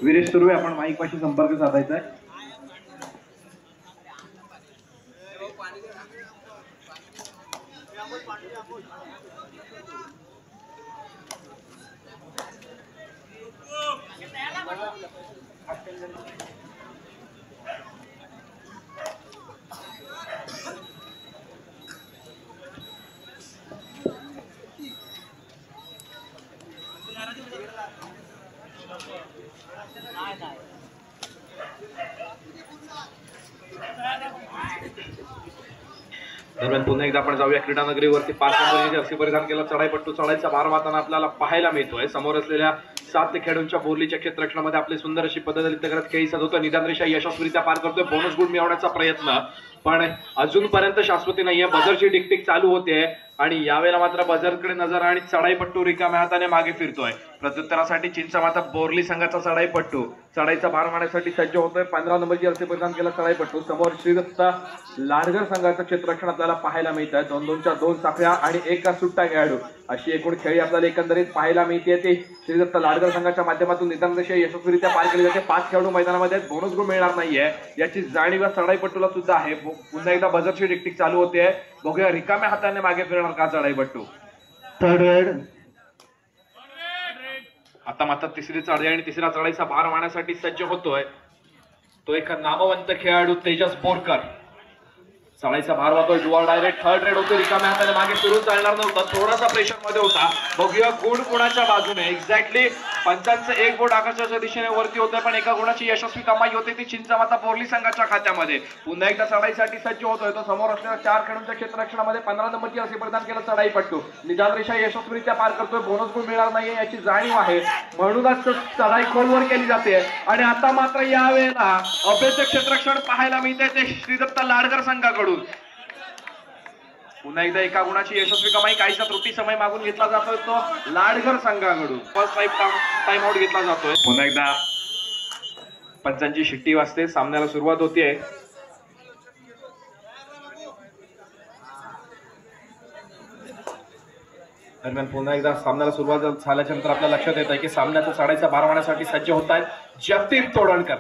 वीरेश सुर्वे, आपण माईक पाशी संपर्क साधायचा आहे. दरम्यान पुन्हा एकदा आपण जाऊया क्रीडा नगरीवरती. 5 नंबर जर्सी परिधान केला चढाईपट्टू चढाईचा भार वाहताना आपल्याला पाहायला मिळतोय. समोर असलेल्या 7 खेळाडूंच्या बोरलीच्या क्षेत्ररक्षणामध्ये आपली सुंदर अशी पद्धत करत खेळी साधवतोय. निदान रेषा यशस्वीरित्या पार करतोय. बोनस गुण मिळवण्याचा प्रयत्न, पण अजूनपर्यंत शाश्वती नाहीये. बजरची टिकटिक चालू होते आणि यावेळेला मात्र बजरकडे नजर आणि चढाईपट्टू रिकाम्या हाताने मागे फिरतोय. प्रत्युत्तरासाठी चिंचमाता बोरली संघाचा चढाईपट्टू चढाईचा भार मारण्यासाठी सज्ज होतोय. 15 नंबरची जर्सी परिधान केला चढाईपट्टू. समोर श्रीदत्त लाडगर संघाचं क्षेत्ररक्षण आपल्याला पाहायला मिळत आहे. 2-2च्या 2 साखळ्या आणि 1 सुट्टा खेळाडू अशी एकूण खेळी आपल्याला एकंदरीत पाहायला मिळते. ते श्रीदत्त लाडगर संघाच्या माध्यमातून निदान रेषा यशस्वीरित्या पार केली जाते. 5 खेळाडू मैदानामध्ये बोनस गुण मिळणार नाहीये याची जाणीव या चढाईपट्टूला सुद्धा आहे. पुन्हा एकदा बजरची टिकटिक चालू होते. बघूया रिकाम्या हाताने मागे फिरणार का चढाईपट्टू. Third red. आता मात्र तिसरी चढाई आणि तिसऱ्या चढाईचा भार मारण्यासाठी सज्ज होतोय तो एक नामवंत खेळाडू तेजस बोरकर. चढाईचा भार वाहतोय. डुआर डायरेक्ट थर्ड रेड होतो. रिकाम्या हाताने मागे फिरून चालणार नव्हता. थोडासा प्रेशर मध्ये होता. बघूया गुण कोणाच्या बाजूने. एक्झॅक्टली पंचांचं 1 बोट आकाशाच्या दिशेने वरती होतंय, पण एका गुणाची यशस्वी कमाई होते ती चिंचमाता बोरली संघाच्या खात्यामध्ये. पुन्हा एकदा चढाईसाठी सज्ज होतोय तो समोर असलेल्या 4 खेळाडूंच्या क्षेत्ररक्षणामध्ये 15 नंबरची जर्सी परिधान केला चढाईपट्टू. निदान रेषा यशस्वीरित्या पार करतोय. बोनस गुण मिळणार नाहीये याची जाणीव आहे, म्हणूनच चढाई खोलवर केली जाते. आणि आता मात्र यावेळेला अभेद्य क्षेत्ररक्षण पाहायला मिळते ते श्रीदत्त लाडकर संघाकडून. पुन्हा एकदा एका गुणाची यशस्वी कमाई. काहीसा त्रुटी समय मागून घेतला जातोय तो लाडगर संघाकडून. फर्स्ट टाइम आउट घेतला जातोय. पुन्हा एकदा पंचांची शिट्टी वाजते. सामन्याला सुरुवात होतीये. दरम्यान पुन्हा एकदा सामन्याला सुरुवात झाल्याच्या नंतर आपल्या लक्षात येत आहे की सामन्याचा चढाईचा भार वाहण्यासाठी सज्ज होत आहेत जतीन तोडणकर.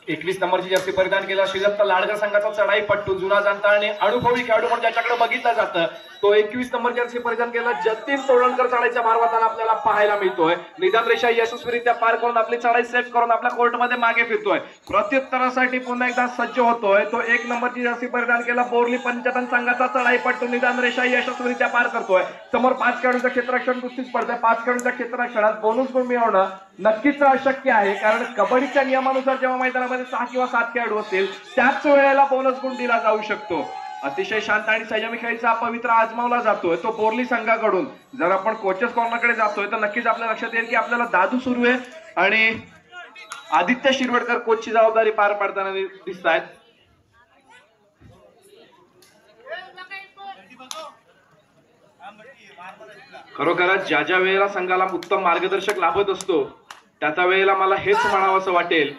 21 नंबरची जर्सी परिधान केला श्रीदत्त लाडकर संघाचा चढाई पट्टू जुना जाणता आणि अनुभवी खेळाडू म्हणून ज्याच्याकडे बघितलं जातं तो 21 नंबर जर्सी परिधान केला जतीन तोडणकर चढाईच्या भार वाहताना आपल्याला पाहायला मिळतोय. निदान रेषा यशस्वीरित्या पार करून आपली चढाई सेट करून आपल्या कोर्टमध्ये मागे फिरतोय. प्रत्युत्तरासाठी पुन्हा एकदा सज्ज होतोय तो 1 नंबरची जर्सी परिधान केला बोरली पंचतन संघाचा चढाई पट्टू निदान रेषा यशस्वीरित्या पार करतोय. समोर 5 खेळाडूंचं क्षेत्ररक्षण कुस्ती स्पर्धा 5 खेळाडूंच्या क्षेत्ररक्षणात बोनस गुण मिळवणं नक्कीच अशक्य आहे कारण कबड्डीच्या नियमानुसार जेव्हा मैदानामध्ये 6 किंवा 7 खेळाडू असतील त्याच वेळेला बोनस गुण दिला जाऊ शकतो. अतिशय शांत आणि संयमी खेळीचा पवित्र आजमावला जातोय तो बोरली संघाकडून. जर आपण कोचेस कॉर्नरकडे जातोय तर नक्कीच आपल्या लक्षात येईल की आपल्याला दादू सुर्वे आणि आदित्य शिरवडकर कोचची जबाबदारी पार पाडताना दिसत आहेत. खरोखरच ज्या ज्या वेळेला संघाला उत्तम मार्गदर्शक लाभत असतो त्याच्या वेळेला मला हेच म्हणावं असं वाटेल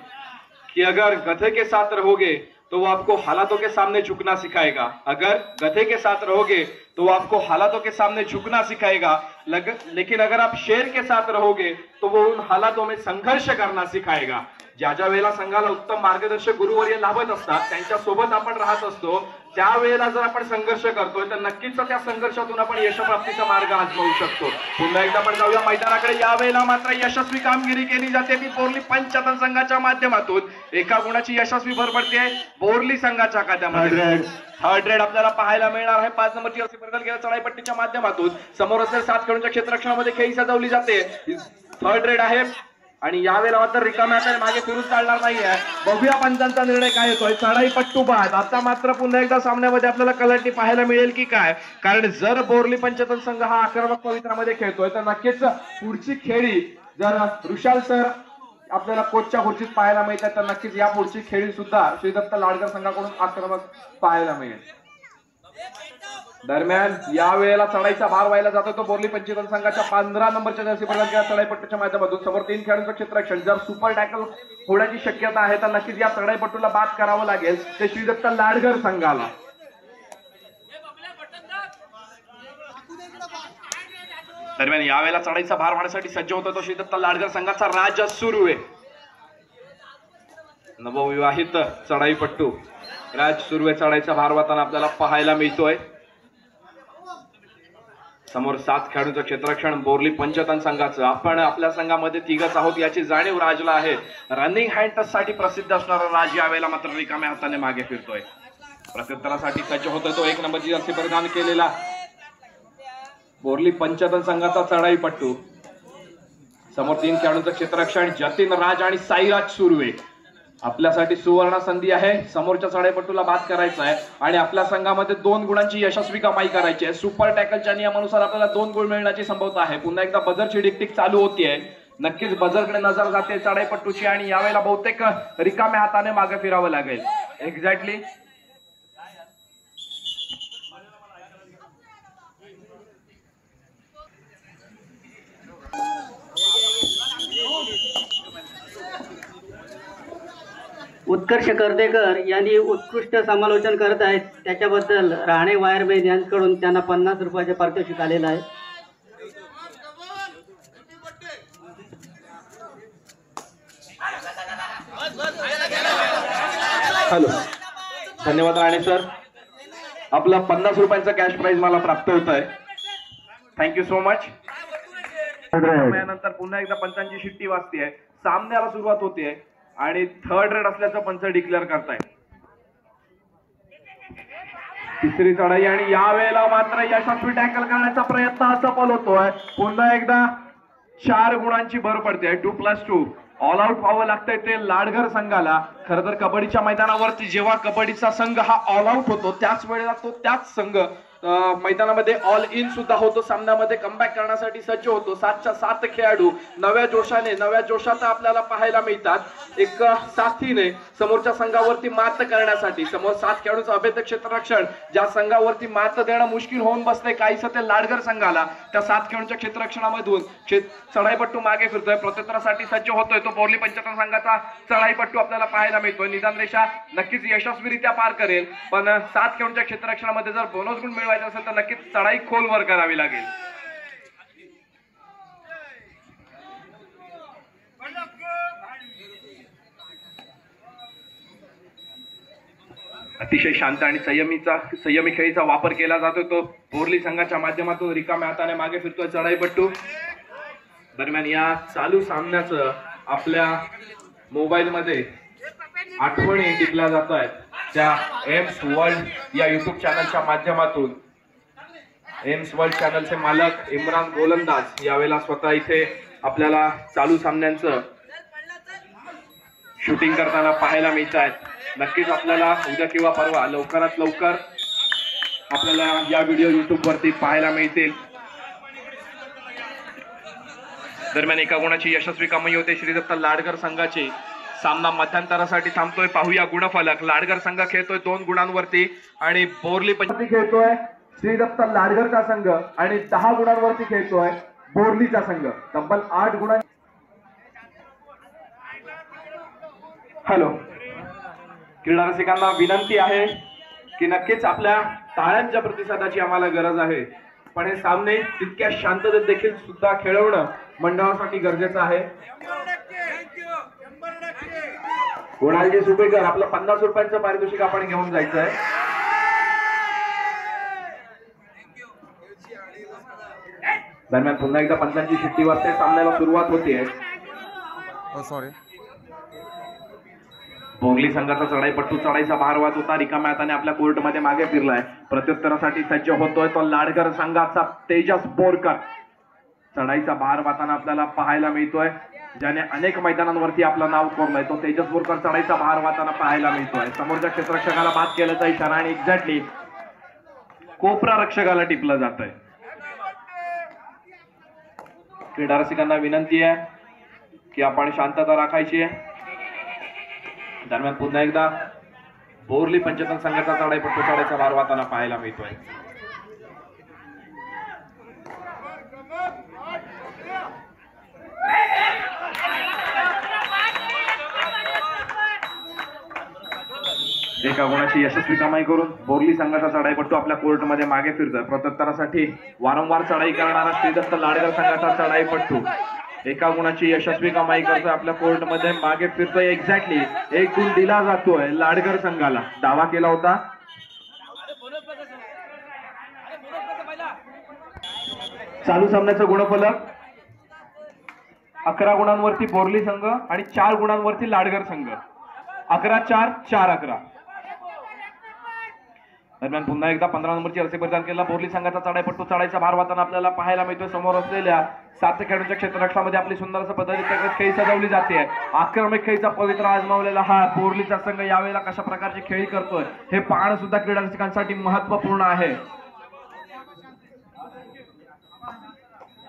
कि अगर गधे के साथ रहोगे तो वो आपको हालातों के सामने झुकना सिखाएगा. अगर गधे के साथ रहोगे तो वो आपको हालातों के सामने झुकना सिखाएगा. लेकिन अगर आप शेर के साथ रहोगे तो वो उन हालातों में संघर्ष करना सिखाएगा. ज्या ज्या वेळेला संघाला उत्तम मार्गदर्शक गुरुवर्य लाभत असतात त्यांच्या सोबत आपण राहत असतो त्यावेळेला जर आपण संघर्ष करतोय तर नक्कीच त्या संघर्षातून आपण यशप्राप्तीचा मार्ग आजमावू शकतो. पुन्हा एकदा आपण जाऊया मैदानाकडे. यावेळेला मात्र यशस्वी कामगिरी केली जाते ती बोरली पंचतन संघाच्या माध्यमातून. एका गुणाची यशस्वी भर पडते बोरली संघाच्या खात्यामध्ये. थर्ड रेड आपल्याला पाहायला मिळणार आहे 5 नंबरची जर्सी परिधान केलेल्या चढाईपट्टीच्या माध्यमातून. समोर असलेल्या 7 खेळाडूंच्या क्षेत्ररक्षणामध्ये खेळी सजवली जाते. थर्ड रेड आहे आणि यावेळेला मात्र रिकाम्या हाताने मागे फिरून चालणार नाहीये. बघूया पंचांचा निर्णय काय येतोय. चढाई पट्टू बाद. आता मात्र पुन्हा एकदा सामन्यामध्ये आपल्याला कलटी पाहायला मिळेल की काय कारण जर बोरली पंचतन संघ हा आक्रमक पवित्रामध्ये खेळतोय तर नक्कीच पुढची खेळी जर ऋषाल सर आपल्याला कोचच्या खुर्चीत पाहायला मिळतात तर नक्कीच या पुढची खेळी सुद्धा श्रीदत्त लाडकर संघाकडून आक्रमक पाहायला मिळेल. दरम्यान या वेळेला चढाईचा भार व्हायला जातो तो बोरली पंचतन संघाच्या 15 नंबरच्या जर्सी परिधान केलेल्या चढाईपट्टूच्या माध्यमातून. समोर 3 खेळाडूंचं क्षेत्ररक्षण. जर सुपर टॅकल होण्याची शक्यता आहे तर नक्कीच या चढाईपट्टूला बाद करावं लागेल ते श्रीदत्त लाडकर संघाला. दरम्यान यावेळेला चढाईचा भार वाहण्यासाठी सज्ज होतो तो श्रीदत्त लाडकर संघाचा राजा सुर्वे. नवविवाहित चढाईपट्टू राज सुर्वे चढाईचा भार वाहताना आपल्याला पाहायला मिळतोय. समोर 7 खेळाडूंचं क्षेत्ररक्षण बोरली पंचतन संघाचं. आपण आपल्या संघामध्ये 3च आहोत याची जाणीव राजला आहे. रनिंग हँड टच साठी प्रसिद्ध असणारा राज यावेळेला मात्र रिकाम्या हाताने मागे फिरतोय. प्रत्युत्तरासाठी सज्ज होतोय तो 1 नंबरची जर्सी परिधान केलेला बोरली पंचतन संघाचा चढाईपट्टू. समोर 3 खेळाडूंचं क्षेत्ररक्षण जतीन राज आणि साईराज सुर्वे. आपल्यासाठी सुवर्ण संधी आहे. समोरच्या चढाईपट्टूला बाद करायचा आहे आणि आपल्या संघामध्ये 2 गुणांची यशस्वी कमाई करायची आहे. सुपर टॅकलच्या नियमानुसार आपल्याला 2 गुण मिळण्याची संभाव्यता आहे. पुन्हा एकदा बजरची डिकटिक चालू होतीये. नक्कीच बजरकडे नजर जाते चढाईपट्टूची आणि यावेळेला बहुतेक रिकाम्या हाताने मागे फिरावं लागेल. एक्झॅक्टली उत्कर्ष कर्देकर यांनी उत्कृष्ट समालोचन करत आहेत त्याच्याबद्दल राणे वायरमॅन यांच्याकडून त्यांना 50 रुपयाचे पारितोषिक आलेलं आहे. हॅलो धन्यवाद राणे सर. आपला 50 रुपयांचा कॅश प्राइज मला प्राप्त होत आहे. Thank you so much. नंतर पुन्हा एकदा पंचांची शिट्टी वाजते. सामन्याला सुरुवात होते आणि थर्ड रेड असल्याचं पंच डिक्लेअर करताय. तिसरी चढाई आणि यावेळेला मात्र यशस्वी टॅकल करण्याचा प्रयत्न असफल होतोय. पुन्हा एकदा 4 गुणांची भर पडते. 2+2 ऑल आउट व्हावं लागतंय ते लाडघर संघाला. खरं तर कबड्डीच्या मैदानावरती जेव्हा कबड्डीचा संघ हा ऑल आउट होतो त्याच वेळेला तो त्याच संघ मैदानामध्ये ऑल इन सुद्धा होतो. सामन्यामध्ये कमबॅक करण्यासाठी सज्ज होतो. 7च्या 7 खेळाडू नव्या जोशात आपल्याला पाहायला मिळतात. एक साथीने समोरच्या संघावरती मात करण्यासाठी. समोर 7 खेळाडूंचं अभेद्य क्षेत्ररक्षण ज्या संघावरती मात देणं मुश्किल होऊन बसतंय काहीसं ते लाडघर संघाला. त्या 7 खेळाडूंच्या क्षेत्ररक्षणामधून चढाईपट्टू मागे फिरतोय. प्रत्युत्तरासाठी सज्ज होतोय तो बोरली पंचतन संघाचा चढाईपट्टू आपल्याला पाहायला मिळतोय. निदान रेषा नक्कीच यशस्वीरित्या पार करेल पण 7 खेळाडूंच्या क्षेत्ररक्षणामध्ये जर बोनस गुण मिळवायचा असेल तर नक्कीच चढाई खोलवर करावी लागेल. अतिशय शांत आणि संयमी खेळीचा वापर केला जातो. तो बोरली संघाच्या माध्यमातून रिकाम्या हाताने मागे फिरतोय चढाईपट्टू. दरम्यान या चालू सामन्याचं आपल्या मोबाईल मध्ये आठवणी टिपल्या जात आहेत त्या एम्स वर्ल्ड या युट्यूब चॅनलच्या माध्यमातून. एम्स वर्ल्ड चॅनलचे मालक इम्रान गोलंदाज यावेळेला स्वतः इथे आपल्याला चालू सामन्यांचं शूटिंग करताना पाहायला मिळत आहेत. नक्कीच आपल्याला उद्या किंवा परवा लवकरात लवकर आपल्याला या व्हिडिओ युट्यूब वरती पाहायला मिळतील. दरम्यान एका गुणाची यशस्वी कमाई होते श्रीदत्त लाडकर संघाची. सामना मध्यंतरासाठी थांबतोय. पाहूया गुणफलक. लाडकर संघ खेळतोय 2 गुणांवरती आणि बोरली खेळतोय श्रीदत्त लाडकरचा संघ आणि 10 गुणांवरती खेळतोय बोरलीचा संघ. तब्बल 8 गुणां. हॅलो, क्रीडा रसिकांना विनंती आहे की नक्कीच आपल्या टाळ्यांच्या प्रतिसादाची आम्हाला गरज आहे, पण हे सामने तितक्या शांततेत देखील सुद्धा खेळवणं मंडळासाठी गरजेचं आहे. कोणालजी सुपेकर आपलं 50 रुपयांचं पारितोषिक आपण घेऊन जायचं आहे. दरम्यान पुन्हा एकदा पंचांची शिट्टी वाजते. सामन्याला सुरुवात होतीये. सॉरी. बोरली संघाचा चढाईपट्टू चढाईचा भार वाहत होता. रिकाम्या हाताने आपल्या कोर्टमध्ये मागे फिरलाय. प्रत्युत्तरासाठी सज्ज होतोय तो लाडकर संघाचा तेजस बोरकर. चढाईचा भार वाहताना आपल्याला पाहायला मिळतोय. ज्याने अनेक मैदानांवरती आपलं नाव कोरलंय तो तेजस बोरकर चढाईचा भार वाहताना पाहायला मिळतोय. समोरच्या क्षेत्ररक्षकाला बाद केल्याचा इशारा आणि एक्झॅक्टली कोपरा रक्षकाला टिपलं जात आहे. क्रीडा रसिकांना विनंती आहे की आपण शांतता राखायची आहे. दरम्यान पुन्हा एकदा बोरली पंचतन संघाचा चढाईपट्टू चढाईचा भार वाहताना पाहायला मिळतोय. एका गुणाची यशस्वी कमाई करून बोरली संघाचा चढाईपट्टू आपल्या कोर्टमध्ये मागे फिरतोय. प्रत्युत्तरासाठी वारंवार चढाई करणारा श्रीदत्त लाडकर संघाचा चढाईपट्टू एका गुणाची यशस्वी कमाई करतोय. आपल्या कोर्टमध्ये मागे फिरतोय. एक्झॅक्टली 1 गुण दिला जातोय लाडकर संघाला. दावा केला होता. चालू सामन्याचं गुणफलक 11 गुणांवरती बोरली संघ आणि 4 गुणांवरती लाडकर संघ. 11-4, 4-11. दरम्यान पुन्हा एकदा 15 नंबरची अर्से परिधान केला बोरली संघाचा चढाईपट्टू चढाईचा भार वाहताना आपल्याला पाहायला मिळतोय. समोर असलेल्या 7 खेळाडूंच्या क्षेत्ररक्षणामध्ये आपली सुंदर असं पद्धतीने खेळी सजवली जाते. आक्रमक खेळीचा पवित्र आजमावलेला हा बोरलीचा संघ यावेळेला कशा प्रकारची खेळी करतोय हे पाहणं सुद्धा क्रीडा रसिकांसाठी महत्वपूर्ण आहे.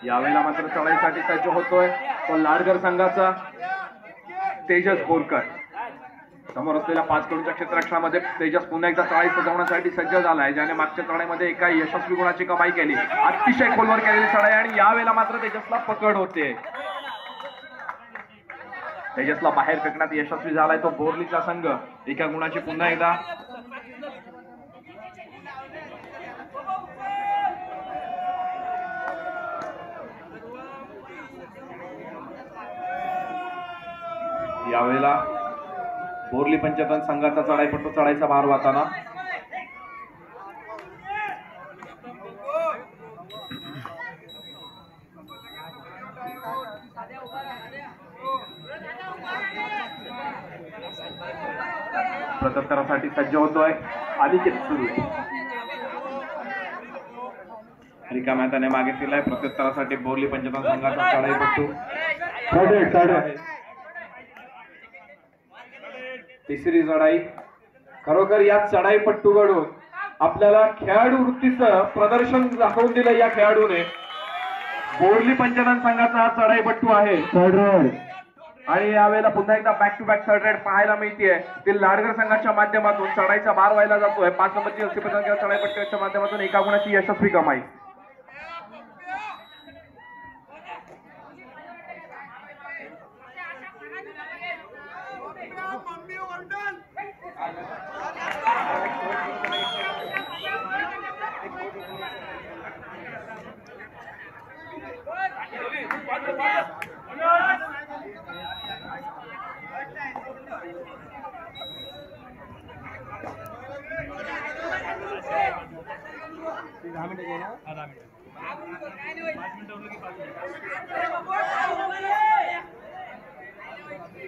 यावेळेला मात्र चढाईसाठी सज्ज होतोय तो लाडकर संघाचा तेजस बोरकर. समोर असलेल्या 5 खेळाडूंच्या क्षेत्ररक्षणामध्ये तेजस पुन्हा एकदा चढाई सजवण्यासाठी सज्ज झालाय. ज्याने मागच्या चढाईमध्ये एका यशस्वी गुणाची कमाई केली. अतिशय खोलवर केलेली चढाई आणि यावेळेला मात्र तेजसला पकड होते. तेजसला बाहेर फेकण्यात यशस्वी झालाय तो बोरलीचा संघ. एका गुणाची पुन्हा एकदा यावेळेला बोरली पंचतन संघाचा चढाईपट्टू चढाईचा भार वाहताना प्रत्युत्तरासाठी सज्ज होतोय. अनिकेत सुरू रिकाम्या हाताने मागे फिरलाय. प्रत्युत्तरासाठी बोरली पंचतन संघाचा चढाईपट्टू. तिसरी चढाई. खरोखर या चढाईपट्टूकडून आपल्याला खेळाडू वृत्तीचं प्रदर्शन दाखवून दिलं या खेळाडूने. बोरली पंचतन संघाचा हा चढाईपट्टू आहे. आणि यावेळेला पुन्हा एकदा back to back 3rd red पाहायला मिळतेय. ते लाडकर संघाच्या माध्यमातून चढाईचा भार व्हायला जातोय. 5 नंबरची चढाईपट्टूच्या माध्यमातून एका गुणाची यशस्वी कमाई.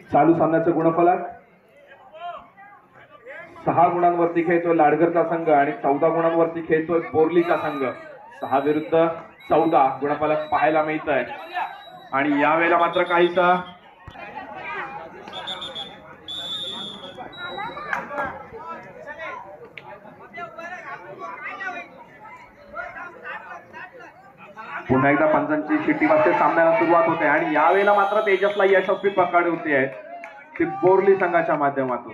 चालू सामन्याचं गुणफलक 6 गुणांवरती खेळतोय लाडगरचा संघ आणि 14 गुणांवरती खेळतोय बोर्लीचा संघ. 6 विरुद्ध 14 गुणफलक पाहायला मिळत आहे. आणि यावेळेला मात्र काहीसा पुन्हा एकदा पंचांची शिट्टी वाजते. सामन्याला सुरुवात होते आणि यावेळेला मात्र तेजसला यशस्वी पकड होते आहे ती बोर्ली संघाच्या माध्यमातून.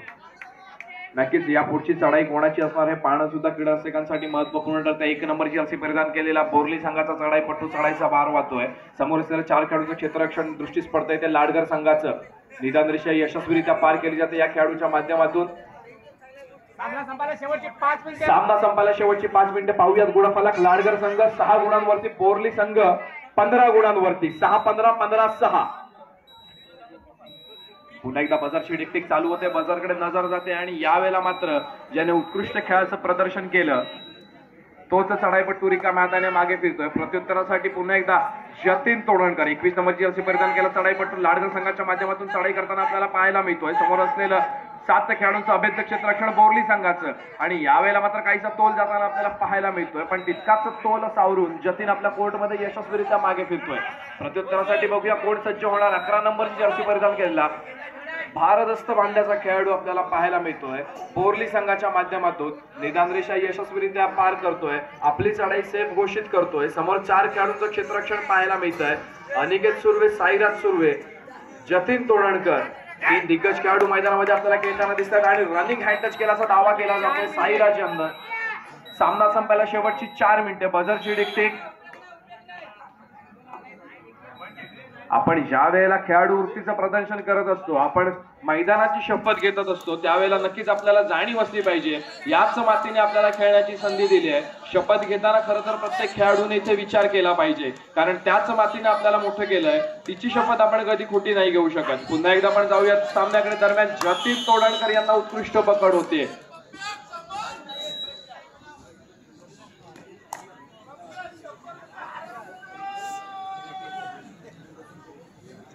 नक्कीच या पुढची चढाई कोणाची असणार हे पाहणं सुद्धा क्रीडा रसिकांसाठी महत्वपूर्ण ठरते. 1 नंबरची जर्सी परिधान केलेला बोर्ली संघाचा चढाईपट्टू चढाईचा भार वाहतोय. समोर असलेल्या 4 खेळाडूंचं क्षेत्ररक्षण दृष्टीस पडतंय ते लाडगर संघाचं. निदान रेषा यशस्वीरित्या पार केली जाते या खेळाडूच्या माध्यमातून. सामना संपायला शेवटची 5 मिनिटे पाहूयात. गुणफलक लाडगर संघ 6 गुणांवरती, बोर्ली संघ 15 गुणांवरती. 6-15, 15-6. पुन्हा एकदा बझरची टिकटिक चालू होते. बझरकडे नजर जाते आणि यावेळेला मात्र ज्याने उत्कृष्ट खेळाचं प्रदर्शन केलं तोच चढाईपट्टू रिकाम्या हाताने मागे फिरतोय. प्रत्युत्तरासाठी पुन्हा एकदा जतीन तोडणकर 21 नंबरची जर्सी परिधान केला चढाईपट्टू लाडगर संघाच्या माध्यमातून चढाई करताना आपल्याला पाहायला मिळतोय. समोर असलेलं 7 खेळाडूंचं अभेद्य क्षेत्ररक्षण बोर्ली संघाचं आणि यावेळेला मात्र काहीसा तोल जाताना आपल्याला पाहायला मिळतोय. पण तितकाच तोल सावरून जतीन आपल्या कोर्टमध्ये यशस्वीरित्या मागे फिरतोय. प्रत्युत्तरासाठी बघूया कोण सज्ज होणार. 11 नंबरची जर्सी परिधान केलेला भारदस्त बांड्याचा खेळाडू आपल्याला पाहायला मिळतोय. बोर्ली संघाच्या माध्यमातून निदान रेषा यशस्वीरित्या पार करतोय. आपली चढाई सेफ घोषित करतोय. समोर 4 खेळाडूंचं क्षेत्ररक्षण पाहायला मिळतंय. अनिकेत सुर्वे, साईराज सुर्वे, जतीन तोडणकर 3 दिग्गज खेळाडू मैदानामध्ये आपल्याला खेळताना दिसतात आणि रनिंग हँड टच केल्याचा दावा केला जातोय साईराज यांना. सामना संपायला शेवटची 4 मिनिटे. बझरची टिकटिक. आपण ज्या वेळेला खेळाडू वृत्तीचं प्रदर्शन करत असतो, आपण मैदानाची शपथ घेतच असतो, त्यावेळेला नक्कीच आपल्याला जाणीव असली पाहिजे याच मातीने आपल्याला खेळण्याची संधी दिली आहे. शपथ घेताना खरं तर प्रत्येक खेळाडूने इथे विचार केला पाहिजे, कारण त्याच मातीने आपल्याला मोठं केलंय. तिची शपथ आपण कधी खोटी नाही घेऊ शकत. पुन्हा एकदा आपण जाऊयात सामन्याकडे. दरम्यान जतीन तोडणकर यांना उत्कृष्ट पकड होते.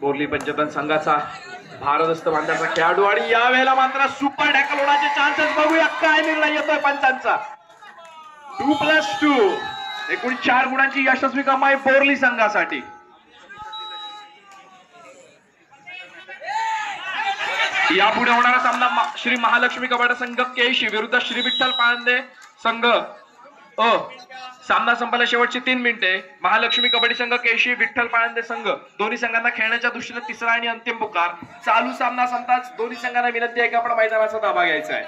बोर्ली पंचतन संघाचा भारदस्त बांध्याचा खेळाडू आणि यावेळेला मात्र सुपर टॅकल होण्याचे चान्सेस. बघूया काय निर्णय येतोय पंचांचा. 2+2 एकूण 4 गुणांची यशस्वी कमाई बोर्ली संघासाठी. यापुढे होणारा सामना श्री महालक्ष्मी कबड्डी संघ केशी विरुद्ध श्री विठ्ठल पांडे संघ सामना संपायला शेवटची 3 मिनिटे. महालक्ष्मी कबड्डी संघ केशी, विठ्ठल पाळंदे संघ दोन्ही संघांना खेळण्याच्या दृष्टीने 3रा आणि अंतिम पुकार. चालू सामना संपताच दोन्ही संघांना विनंती आहे की आपण मैदानाचा ताबा घ्यायचा आहे.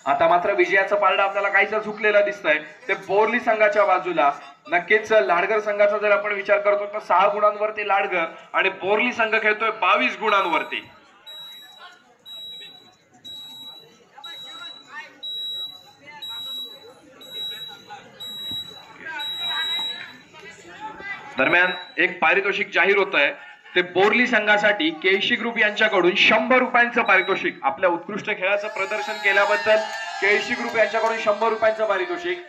आता मात्र विजयाचं पारडं आपल्याला काहीसं झुकलेलं दिसतंय ते बोर्ली संघाच्या बाजूला. नक्कीच लाडगर संघाचा जर आपण विचार करतो तर 6 गुणांवरती लाडगर आणि बोर्ली संघ खेळतोय 22 गुणांवरती. दरम्यान एक पारितोषिक जाहीर होत आहे ते बोर्ली संघासाठी केशी ग्रुप यांच्याकडून 100 रुपयांचं पारितोषिक. आपल्या उत्कृष्ट खेळाचं प्रदर्शन केल्याबद्दल केशी ग्रुप यांच्याकडून 100 रुपयांचं पारितोषिक.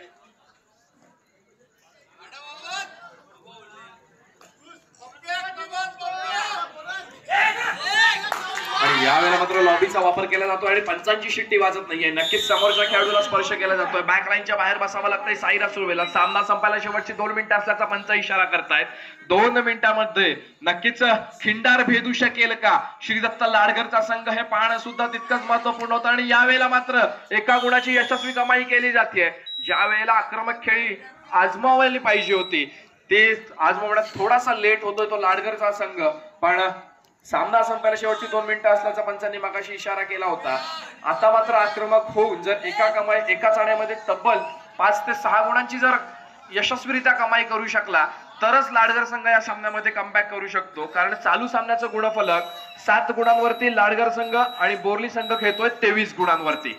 आणि यावेळेला मात्र लॉबीचा वापर केला जातो आणि पंचांची शिट्टी वाजत नाहीये. नक्कीच समोरच्या खेळाडूला स्पर्श केला जातोय. बॅकलाईनच्या बाहेर बसावं लागतंय साईराज सुर्वेला. सामना संपायला शेवटची 2 मिनिटं असल्याचा पंच इशारा करतायत. 2 मिनिटांमध्ये नक्कीच खिंडार भेदू शकेल का श्रीदत्त लाडगरचा संघ हे पाहणं सुद्धा तितकंच महत्वपूर्ण होतं. आणि यावेळेला मात्र 1 गुणाची यशस्वी कमाई केली जाते. ज्या वेळेला आक्रमक खेळी आजमावली पाहिजे होती ते आजमावण्यात थोडासा लेट होतोय तो लाडगरचा संघ. पण सामना संपायला शेवटची 2 मिनिटं असल्याचा पंचांनी मागाशी इशारा केला होता. आता मात्र आक्रमक होऊन जर एका चढाईमध्ये तब्बल 5 ते 6 गुणांची जर यशस्वीरित्या कमाई करू शकला तरच लाडगर संघ या सामन्यामध्ये कमबॅक करू शकतो. कारण चालू सामन्याचं गुणफलक 7 गुणांवरती लाडगर संघ आणि बोर्ली संघ खेळतोय 23 गुणांवरती.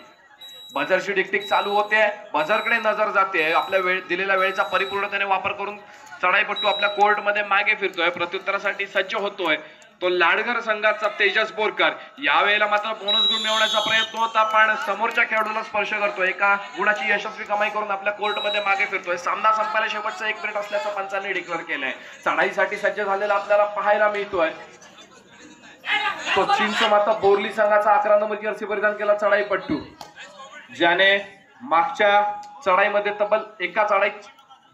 बझरची टिकटिक चालू होते. बझरकडे नजर जाते. आपल्या दिलेल्या वेळेचा परिपूर्णतेने वापर करून चढाईपट्टू आपल्या कोर्टमध्ये मागे फिरतोय. प्रत्युत्तरासाठी सज्ज होतोय तो लाडगर संघाचा तेजस बोरकर. यावेळेला मात्र बोनस गुण मिळवण्याचा प्रयत्न होता पण समोरच्या खेळाडूला स्पर्श करतोय. 1 गुणाची यशस्वी कमाई करून आपल्या कोर्टमध्ये मागे फिरतोय. सामना संपायला शेवटचा 1 मिनिट असल्याचं पंचांनी डिक्लेअर केलंय. चढाईसाठी सज्ज झालेला आपल्याला पाहायला मिळतोय. तो चिंच माता बोरली संघाचा 11 नंबर जर्सी परिधान केला चढाईपट्टू, ज्याने मागच्या चढाईमध्ये तब्बल एका चढाईत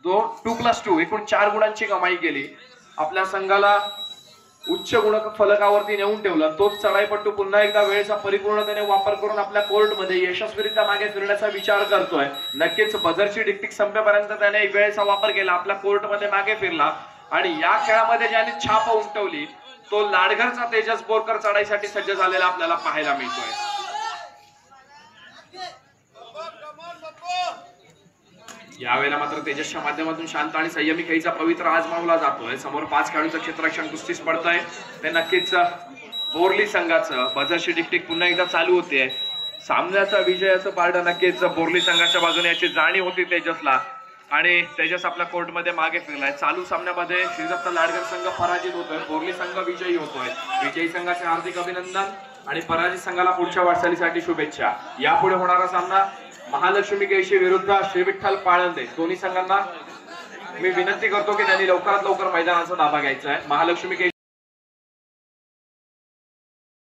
2+2 एकूण 4 गुणांची कमाई केली. आपल्या संघाला उच्च गुणक फलकावरती नेऊन ठेवलं. तोच चढाईपट्टू पुन्हा एकदा वेळेचा परिपूर्णतेने वापर करून आपल्या कोर्टमध्ये यशस्वीरित्या मागे फिरण्याचा विचार करतोय. नक्कीच बझरची डिक्टिक संपेपर्यंत त्याने वेळेचा वापर केला, आपल्या कोर्टमध्ये मागे फिरला आणि या खेळामध्ये ज्याने छाप उमटवली तो लाडघरचा तेजस बोरकर चढाईसाठी सज्ज झालेला आपल्याला पाहायला मिळतोय. यावेळेला मात्र तेजसच्या माध्यमातून शांत आणि संयमी खेळीचा पवित्र आजमावला जातोय. समोर 5 खेळाडूंचं क्षेत्ररक्षण कुस्तीस पडतंय. ते नक्कीच बोरली संघाचं बझरची डिक्टिक पुन्हा एकदा चालू होते. सामन्याचा विजयाचं पारडं नक्कीच बोरली संघाच्या बाजूने याची जाणीव होती तेजसला आणि तेजस आपल्या कोर्टमध्ये मागे फिरलाय. चालू सामन्यामध्ये श्रीदत्त लाडघर संघ पराजित होतोय, बोरली संघ विजयी होतोय. विजयी संघाचे हार्दिक अभिनंदन आणि पराजित संघाला पुढच्या वाटचालीसाठी शुभेच्छा. यापुढे होणारा सामना महालक्ष्मी केळशी विरुद्ध श्री विठ्ठल पाळंदे. दोन्ही संघांना मी विनंती करतो की त्यांनी लवकरात लवकर मैदानाचा ताबा घ्यायचा आहे. महालक्ष्मी